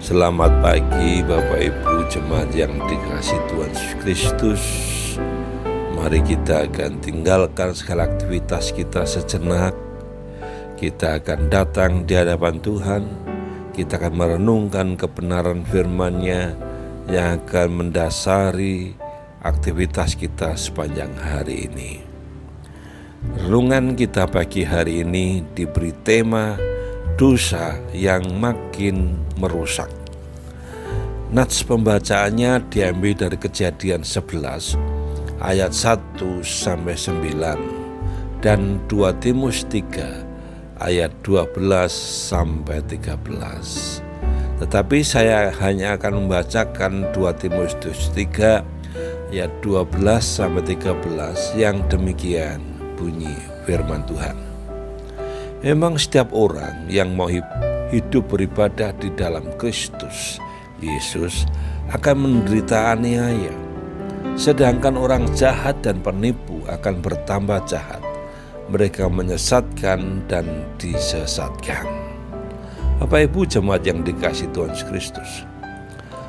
Selamat pagi Bapak Ibu jemaat yang dikasihi Tuhan Yesus Kristus. Mari kita akan tinggalkan segala aktivitas kita sejenak. Kita akan datang di hadapan Tuhan. Kita akan merenungkan kebenaran firman-Nya yang akan mendasari aktivitas kita sepanjang hari ini. Renungan kita pagi hari ini diberi tema dosa yang makin merusak. Nats pembacaannya diambil dari Kejadian 11 ayat 1-9 dan 2 Timotius 3 ayat 12-13. Tetapi saya hanya akan membacakan 2 Timotius 3 ayat 12-13 yang demikian bunyi firman Tuhan. Memang setiap orang yang mau hidup beribadah di dalam Kristus Yesus akan menderita aniaya, sedangkan orang jahat dan penipu akan bertambah jahat. Mereka menyesatkan dan disesatkan. Bapak Ibu jemaat yang dikasihi Tuhan Yesus Kristus,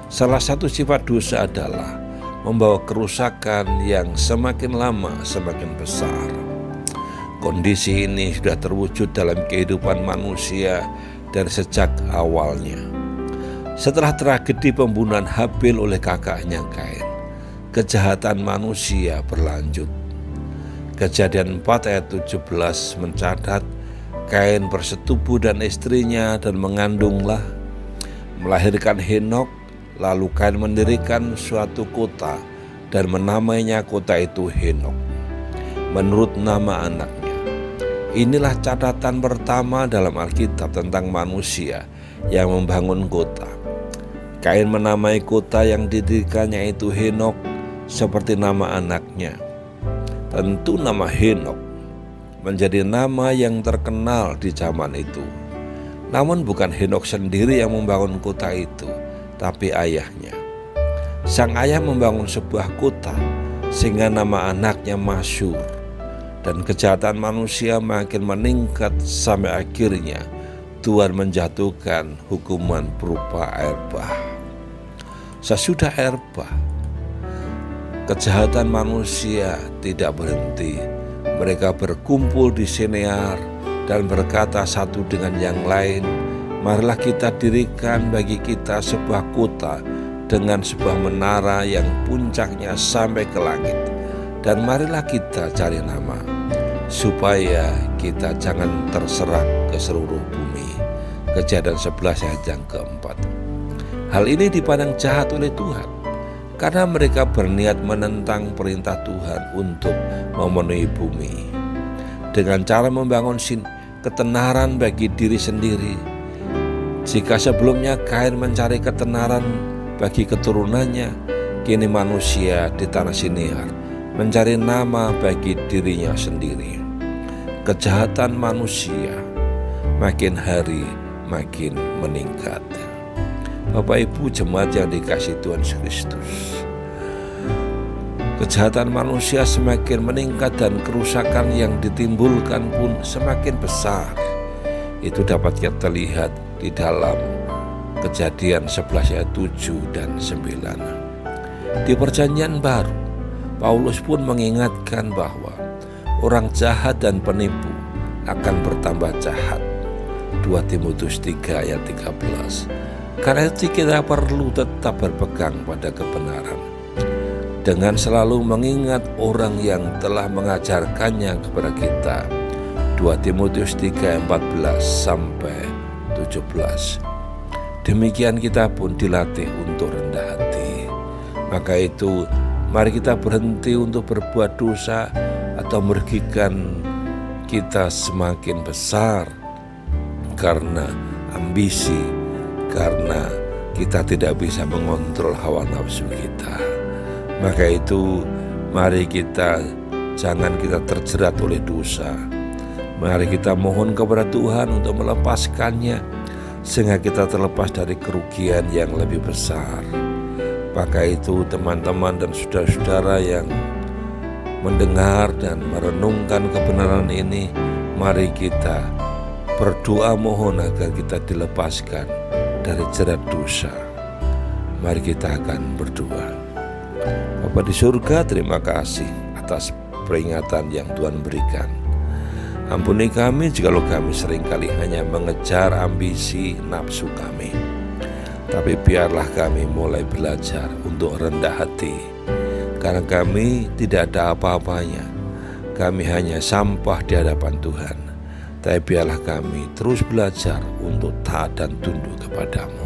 salah satu sifat dosa adalah membawa kerusakan yang semakin lama semakin besar. Kondisi ini sudah terwujud dalam kehidupan manusia dari sejak awalnya. Setelah tragedi pembunuhan Habil oleh kakaknya Kain, kejahatan manusia berlanjut. Kejadian 4 ayat 17 mencatat Kain bersetubuh dan istrinya dan mengandunglah, melahirkan Henok. Lalu Kain mendirikan suatu kota dan menamainya kota itu Henok, menurut nama anaknya. Inilah catatan pertama dalam Alkitab tentang manusia yang membangun kota. Kain menamai kota yang didirikannya itu Henok seperti nama anaknya. Tentu nama Henok menjadi nama yang terkenal di zaman itu. Namun bukan Henok sendiri yang membangun kota itu, tapi ayahnya. Sang ayah membangun sebuah kota sehingga nama anaknya masyhur. Dan kejahatan manusia makin meningkat sampai akhirnya Tuhan menjatuhkan hukuman berupa air bah. Sesudah air bah, kejahatan manusia tidak berhenti. Mereka berkumpul di Sinear dan berkata satu dengan yang lain, marilah kita dirikan bagi kita sebuah kota dengan sebuah menara yang puncaknya sampai ke langit. Dan marilah kita cari nama, supaya kita jangan terserak ke seluruh bumi. Kejadian 11 ayat yang keempat. Hal ini dipandang jahat oleh Tuhan, karena mereka berniat menentang perintah Tuhan untuk memenuhi bumi. Dengan cara membangun ketenaran bagi diri sendiri. Jika sebelumnya Kain mencari ketenaran bagi keturunannya, kini manusia di tanah Sinear mencari nama bagi dirinya sendiri. Kejahatan manusia makin hari makin meningkat. Bapak Ibu jemaat yang dikasihi Tuhan Yesus Kristus, kejahatan manusia semakin meningkat dan kerusakan yang ditimbulkan pun semakin besar. Itu dapat kita lihat di dalam Kejadian 11 ayat 7 dan 9. Di Perjanjian Baru, Paulus pun mengingatkan bahwa orang jahat dan penipu akan bertambah jahat. 2 Timotius 3 ayat 13. Karena itu kita perlu tetap berpegang pada kebenaran, dengan selalu mengingat orang yang telah mengajarkannya kepada kita. 2 Timotius 3 ayat 14-17. Demikian kita pun dilatih untuk rendah hati. Maka itu mari kita berhenti untuk berbuat dosa atau merugikan kita semakin besar karena ambisi, karena kita tidak bisa mengontrol hawa nafsu kita. Maka itu mari kita jangan kita terjerat oleh dosa. Mari kita mohon kepada Tuhan untuk melepaskannya sehingga kita terlepas dari kerugian yang lebih besar. Maka itu teman-teman dan saudara-saudara yang mendengar dan merenungkan kebenaran ini, mari kita berdoa mohon agar kita dilepaskan dari jerat dosa. Mari kita akan berdoa. Bapa di surga, terima kasih atas peringatan yang Tuhan berikan. Ampuni kami jikalau kami seringkali hanya mengejar ambisi nafsu kami. Tapi biarlah kami mulai belajar untuk rendah hati, karena kami tidak ada apa-apanya. Kami hanya sampah di hadapan Tuhan. Tapi biarlah kami terus belajar untuk taat dan tunduk kepadamu.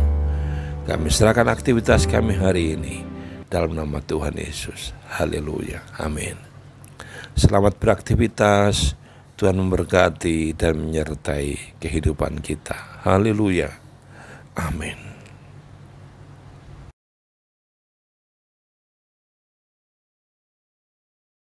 Kami serahkan aktivitas kami hari ini dalam nama Tuhan Yesus. Haleluya. Amin. Selamat beraktivitas. Tuhan memberkati dan menyertai kehidupan kita. Haleluya. Amin.